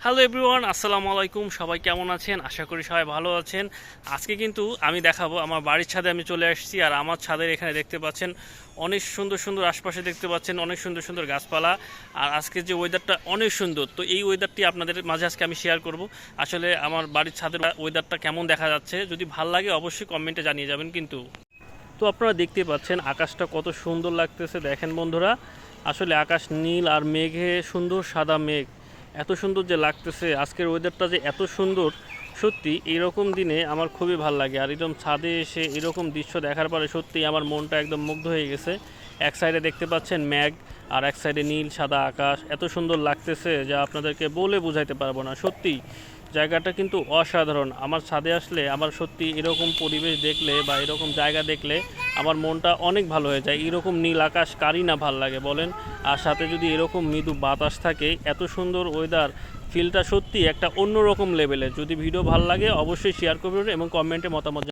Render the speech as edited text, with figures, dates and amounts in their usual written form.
Hello everyone, আসসালামু আলাইকুম। সবাই কেমন আছেন? আশা করি সবাই ভালো আছেন। আজকে কিন্তু আমি দেখাবো আমার বাড়ির ছাদে আমি চলে আসছি। আর আমার ছাদের এখানে দেখতে পাচ্ছেন অনেক সুন্দর সুন্দর, আশপাশে দেখতে পাচ্ছেন অনেক সুন্দর সুন্দর গাছপালা। আর আজকে যে ওয়েদারটা অনেক সুন্দর, তো এই ওয়েদারটি আপনাদের মাঝে আজকে আমি শেয়ার করব। আসলে আমার বাড়ির ছাদের ওয়েদারটা কেমন দেখা যাচ্ছে, যদি ভালো লাগে অবশ্যই কমেন্টে জানিয়ে যাবেন। কিন্তু তো আপনারা দেখতে পাচ্ছেন আকাশটা কত সুন্দর লাগতেছে, দেখেন বন্ধুরা। আসলে আকাশ নীল আর মেঘে সুন্দর সাদা মেঘ, এত সুন্দর যে লাগতেছে। আজকের ওয়েদারটা যে এত সুন্দর, সত্যি এইরকম দিনে আমার খুবই ভালো লাগে। আর এরকম ছাদে এসে এরকম দৃশ্য দেখার পরে সত্যি আমার মনটা একদম মুগ্ধ হয়ে গেছে। এক সাইডে দেখতে পাচ্ছেন মেঘ, আর এক সাইডে নীল সাদা আকাশ, এত সুন্দর লাগতেছে যা আপনাদেরকে বলে বোঝাইতে পারবো না। সত্যি জায়গাটা কিন্তু অসাধারণ। আমার ছাদে আসলে আমার সত্যি এরকম পরিবেশ দেখলে বা এরকম জায়গা দেখলে আমার মনটা অনেক ভালো হয়ে যায়। এরকম নীল আকাশ কারই না ভাল লাগে বলেন। আর সাথে যদি এরকম মৃদু বাতাস থাকে, এত সুন্দর ওয়েদার, ফিলটা সত্যি একটা অন্যরকম লেভেলের। যদি ভিডিও ভালো লাগে অবশ্যই শেয়ার করবেন এবং কমেন্টে মতামত